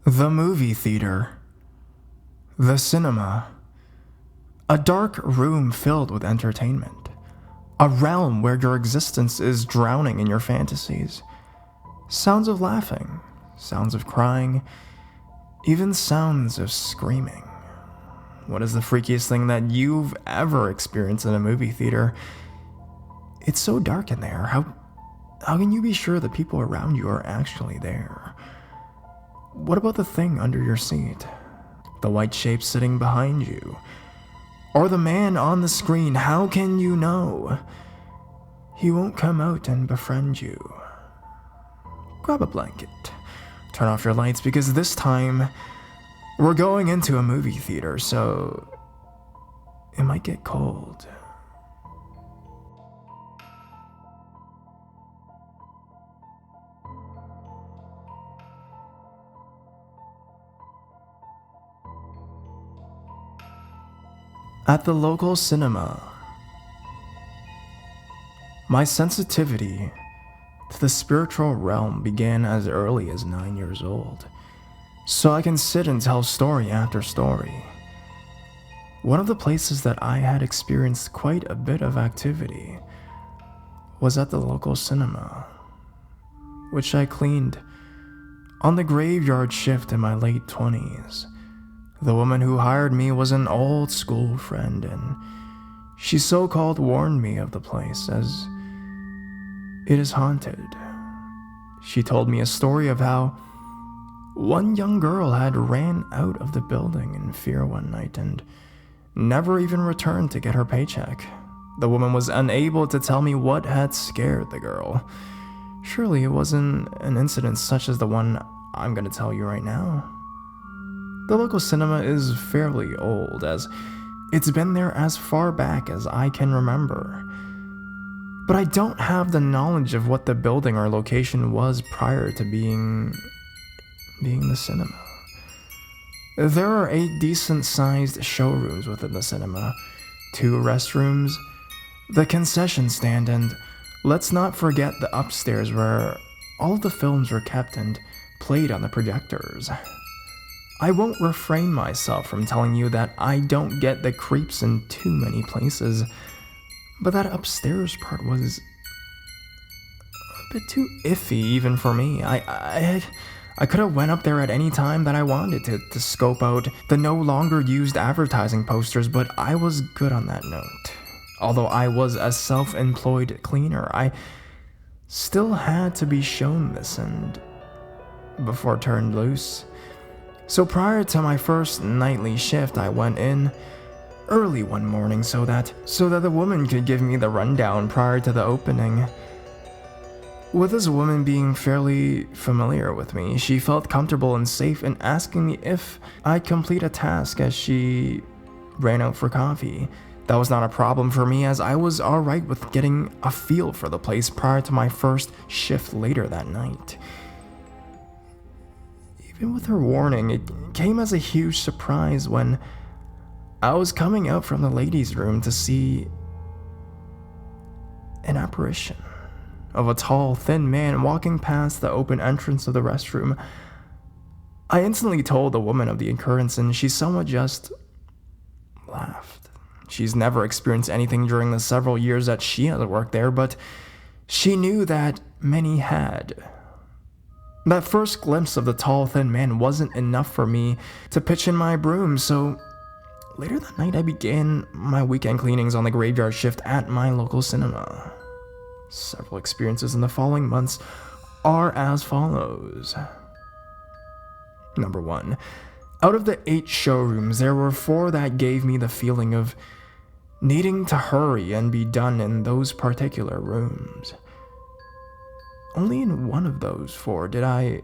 The movie theater. The cinema. A dark room filled with entertainment. A realm where your existence is drowning in your fantasies. Sounds of laughing, sounds of crying, even sounds of screaming. What is the freakiest thing that you've ever experienced in a movie theater? It's so dark in there. How can you be sure the people around you are actually there? What about the thing under your seat? The white shape sitting behind you? Or the man on the screen? How can you know? He won't come out and befriend you. Grab a blanket. Turn off your lights because this time we're going into a movie theater, so it might get cold. At the local cinema, my sensitivity to the spiritual realm began as early as 9 years old, so I can sit and tell story after story. One of the places that I had experienced quite a bit of activity was at the local cinema, which I cleaned on the graveyard shift in my late 20s. The woman who hired me was an old school friend, and she so-called warned me of the place as it is haunted. She told me a story of how one young girl had ran out of the building in fear one night and never even returned to get her paycheck. The woman was unable to tell me what had scared the girl. Surely it wasn't an incident such as the one I'm going to tell you right now. The local cinema is fairly old, as it's been there as far back as I can remember. But I don't have the knowledge of what the building or location was prior to being the cinema. There are 8 decent-sized showrooms within the cinema, 2 restrooms, the concession stand, and let's not forget the upstairs where all of the films were kept and played on the projectors. I won't refrain myself from telling you that I don't get the creeps in too many places, but that upstairs part was a bit too iffy even for me. I could have went up there at any time that I wanted to scope out the no longer used advertising posters, but I was good on that note. Although I was a self-employed cleaner, I still had to be shown this and before turned loose. So prior to my first nightly shift, I went in early one morning so that the woman could give me the rundown prior to the opening. With this woman being fairly familiar with me, she felt comfortable and safe in asking me if I'd complete a task as she ran out for coffee. That was not a problem for me, as I was alright with getting a feel for the place prior to my first shift later that night. Even with her warning, it came as a huge surprise when I was coming out from the ladies' room to see an apparition of a tall, thin man walking past the open entrance of the restroom. I instantly told the woman of the occurrence, and she somewhat just laughed. She's never experienced anything during the several years that she has worked there, but she knew that many had. That first glimpse of the tall, thin man wasn't enough for me to pitch in my broom, so later that night I began my weekend cleanings on the graveyard shift at my local cinema. Several experiences in the following months are as follows. Number 1. Out of the 8 showrooms, there were 4 that gave me the feeling of needing to hurry and be done in those particular rooms. Only in one of those 4 did I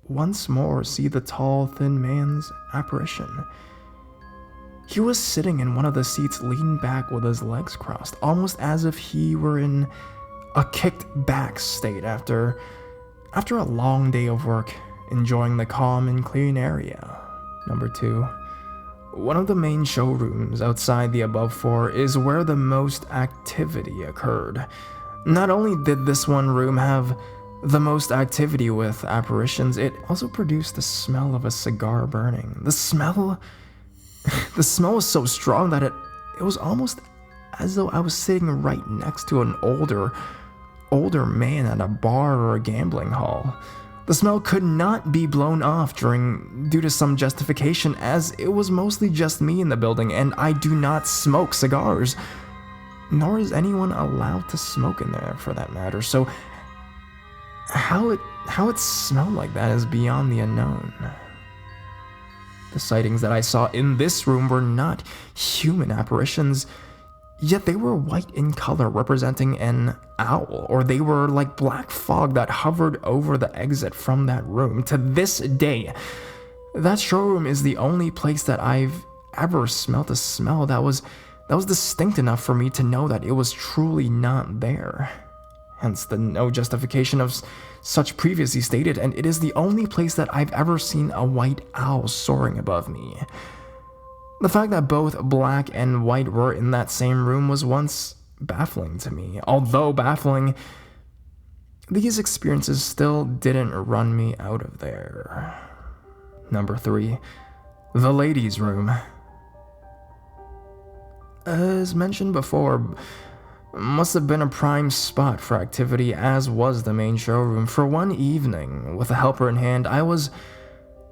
once more see the tall, thin man's apparition. He was sitting in one of the seats, leaning back with his legs crossed, almost as if he were in a kicked back state after a long day of work, enjoying the calm and clean area. Number 2. One of the main showrooms outside the above 4 is where the most activity occurred. Not only did this one room have the most activity with apparitions, it also produced the smell of a cigar burning. The smell was so strong that it was almost as though I was sitting right next to an older man at a bar or a gambling hall. The smell could not be blown off due to some justification, as it was mostly just me in the building and I do not smoke cigars, nor is anyone allowed to smoke in there for that matter. So how it smelled like that is beyond the unknown. The sightings that I saw in this room were not human apparitions, yet they were white in color, representing an owl, or they were like black fog that hovered over the exit from that room. To this day, that showroom is the only place that I've ever smelled a smell that was distinct enough for me to know that it was truly not there. Hence the no justification of such previously stated, and it is the only place that I've ever seen a white owl soaring above me. The fact that both black and white were in that same room was once baffling to me. Although baffling, these experiences still didn't run me out of there. Number 3, the ladies' room. As mentioned before, must have been a prime spot for activity, as was the main showroom. For one evening, with a helper in hand, I was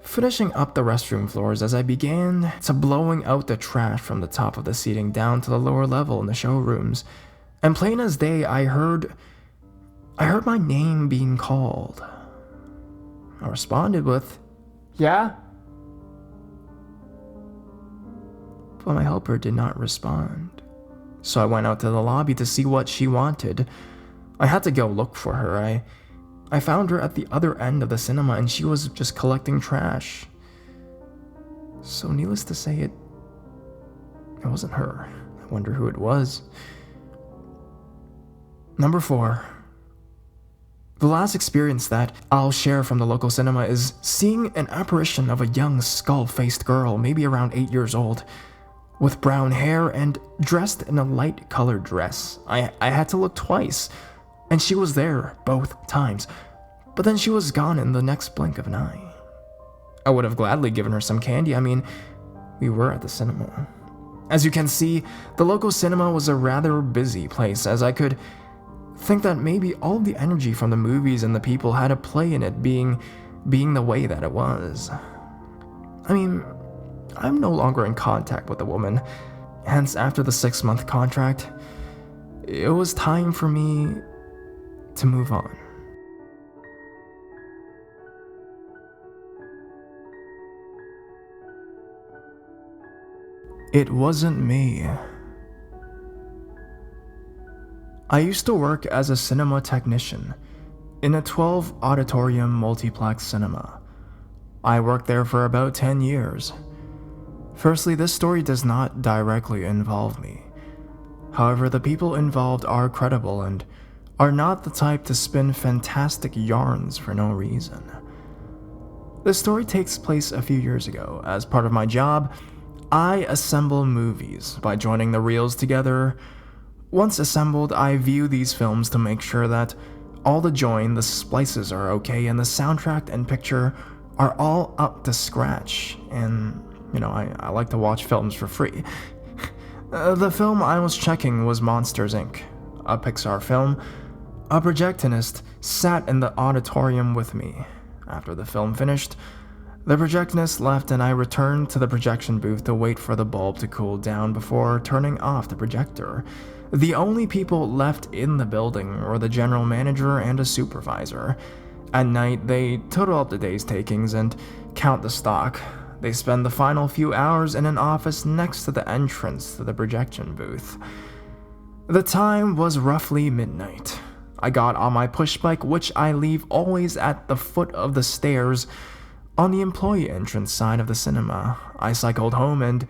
finishing up the restroom floors as I began to blowing out the trash from the top of the seating down to the lower level in the showrooms. And plain as day, I heard my name being called. I responded with, "Yeah?" But my helper did not respond. So I went out to the lobby to see what she wanted. I had to go look for her. I found her at the other end of the cinema, and she was just collecting trash. So needless to say, it wasn't her. I wonder who it was. Number 4. The last experience that I'll share from the local cinema is seeing an apparition of a young skull-faced girl, maybe around 8 years old, with brown hair and dressed in a light-colored dress. I had to look twice, and she was there both times, but then she was gone in the next blink of an eye. I would have gladly given her some candy. I mean, we were at the cinema. As you can see, the local cinema was a rather busy place, as I could think that maybe all the energy from the movies and the people had a play in it being the way that it was. I mean, I'm no longer in contact with the woman, hence after the 6-month contract, it was time for me to move on. It wasn't me. I used to work as a cinema technician in a 12-auditorium multiplex cinema. I worked there for about 10 years. Firstly, this story does not directly involve me. However, the people involved are credible and are not the type to spin fantastic yarns for no reason. This story takes place a few years ago. As part of my job, I assemble movies by joining the reels together. Once assembled, I view these films to make sure that all the splices are okay, and the soundtrack and picture are all up to scratch. And I like to watch films for free. The film I was checking was Monsters, Inc., a Pixar film. A projectionist sat in the auditorium with me. After the film finished, the projectionist left and I returned to the projection booth to wait for the bulb to cool down before turning off the projector. The only people left in the building were the general manager and a supervisor. At night, they total up the day's takings and count the stock. They spend the final few hours in an office next to the entrance to the projection booth. The time was roughly midnight. I got on my push bike, which I leave always at the foot of the stairs on the employee entrance side of the cinema. I cycled home, and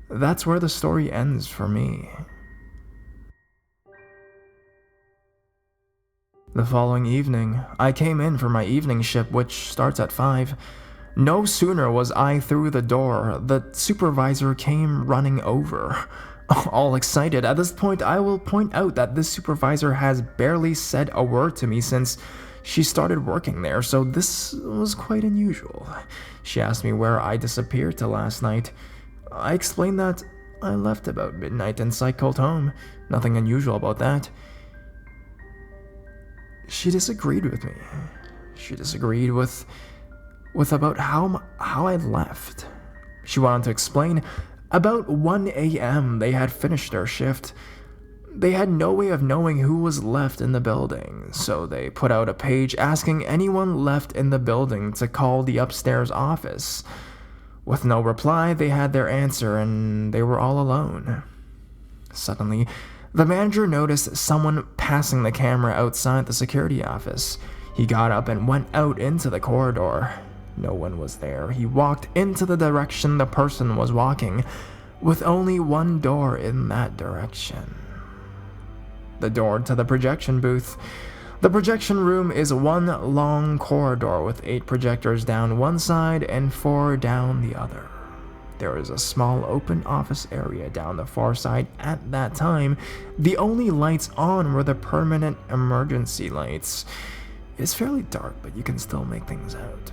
that's where the story ends for me. The following evening, I came in for my evening shift, which starts at 5. No sooner was I through the door, the supervisor came running over. All excited. At this point, I will point out that this supervisor has barely said a word to me since She started working there, so this was quite unusual. She asked me where I disappeared to last night. I explained that I left about midnight and cycled home. Nothing unusual about that. She disagreed with me. She disagreed with about how I left. She wanted to explain. About 1 a.m. they had finished their shift. They had no way of knowing who was left in the building, so they put out a page asking anyone left in the building to call the upstairs office. With no reply, they had their answer and they were all alone. Suddenly, the manager noticed someone passing the camera outside the security office. He got up and went out into the corridor. No one was there. He walked into the direction the person was walking, with only one door in that direction. The door to the projection booth. The projection room is one long corridor with 8 projectors down one side and 4 down the other. There is a small open office area down the far side. At that time, the only lights on were the permanent emergency lights. It's fairly dark, but you can still make things out.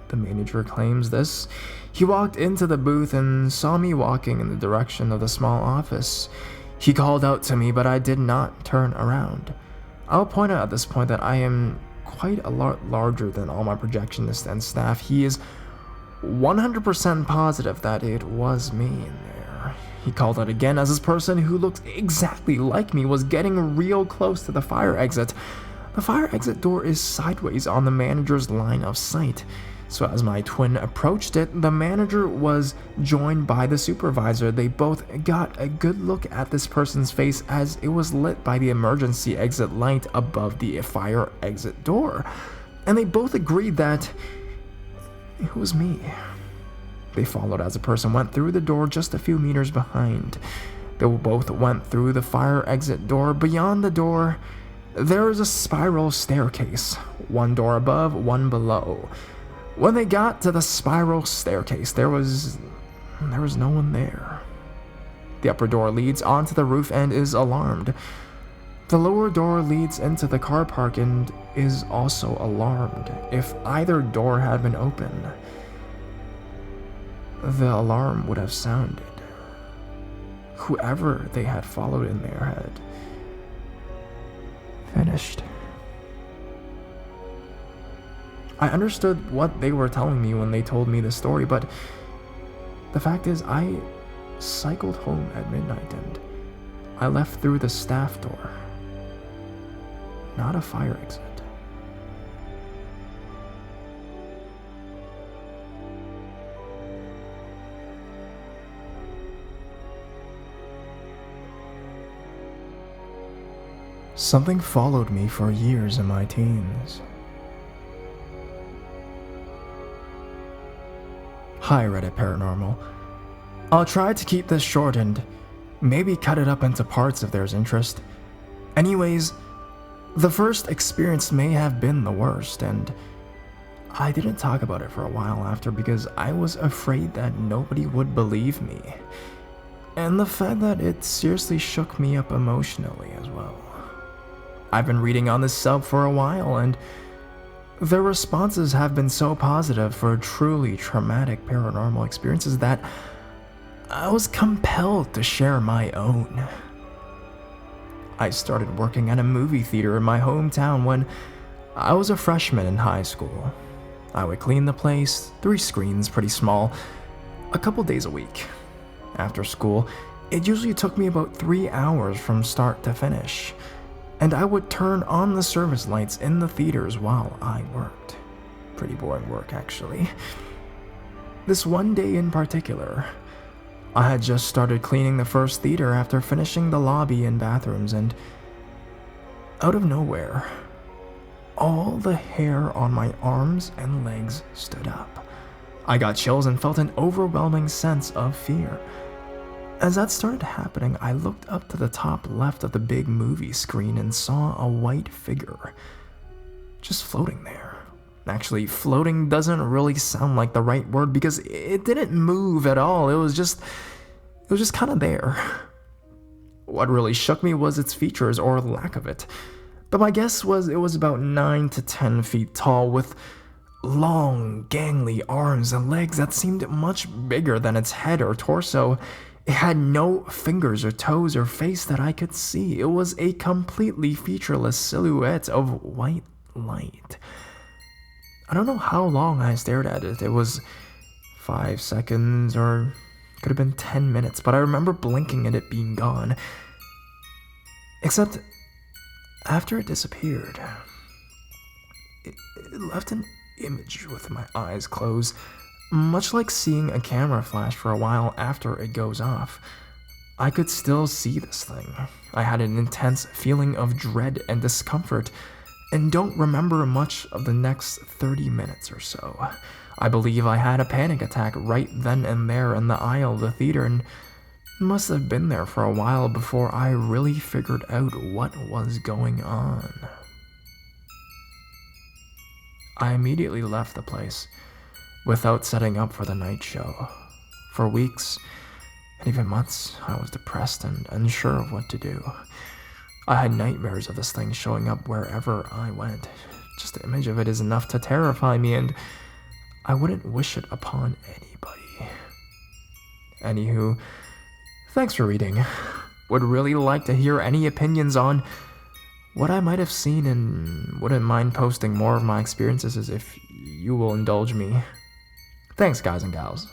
The manager claims this. He walked into the booth and saw me walking in the direction of the small office. He called out to me, but I did not turn around. I'll point out at this point that I am quite a lot larger than all my projectionists and staff. He is 100% positive that it was me in there. He called out again as this person who looked exactly like me was getting real close to the fire exit. The fire exit door is sideways on the manager's line of sight. So as my twin approached it, the manager was joined by the supervisor. They both got a good look at this person's face as it was lit by the emergency exit light above the fire exit door. And they both agreed that it was me. They followed as the person went through the door just a few meters behind. They both went through the fire exit door. Beyond the door, there is a spiral staircase. One door above, one below. When they got to the spiral staircase, there was no one there. The upper door leads onto the roof and is alarmed. The lower door leads into the car park and is also alarmed. If either door had been open, the alarm would have sounded. Whoever they had followed in there had finished. I understood what they were telling me when they told me the story, but the fact is I cycled home at midnight and I left through the staff door, not a fire exit. Something followed me for years in my teens. Hi, Reddit Paranormal. I'll try to keep this short and maybe cut it up into parts if there's interest. Anyways, the first experience may have been the worst, and I didn't talk about it for a while after because I was afraid that nobody would believe me. And the fact that it seriously shook me up emotionally as well. I've been reading on this sub for a while, and the responses have been so positive for truly traumatic paranormal experiences that I was compelled to share my own. I started working at a movie theater in my hometown when I was a freshman in high school. I would clean the place, 3 screens, pretty small, a couple days a week. After school, it usually took me about 3 hours from start to finish. And I would turn on the service lights in the theaters while I worked. Pretty boring work, actually. This one day in particular, I had just started cleaning the first theater after finishing the lobby and bathrooms, and out of nowhere, all the hair on my arms and legs stood up. I got chills and felt an overwhelming sense of fear. As that started happening, I looked up to the top left of the big movie screen and saw a white figure just floating there. Actually, floating doesn't really sound like the right word because it didn't move at all. It was just kind of there. What really shook me was its features or lack of it. But my guess was it was about 9 to 10 feet tall, with long, gangly arms and legs that seemed much bigger than its head or torso. It had no fingers or toes or face that I could see. It was a completely featureless silhouette of white light. I don't know how long I stared at it. It was 5 seconds or could have been 10 minutes, but I remember blinking and it being gone. Except after it disappeared, it left an image with my eyes closed, much like seeing a camera flash for a while after it goes off. I could still see this thing. I had an intense feeling of dread and discomfort, and don't remember much of the next 30 minutes or so. I believe I had a panic attack right then and there in the aisle of the theater, and must have been there for a while before I really figured out what was going on. I immediately left the place without setting up for the night show. For weeks, and even months, I was depressed and unsure of what to do. I had nightmares of this thing showing up wherever I went. Just the image of it is enough to terrify me, and I wouldn't wish it upon anybody. Anywho, thanks for reading. Would really like to hear any opinions on what I might have seen, and wouldn't mind posting more of my experiences if you will indulge me. Thanks, guys and gals.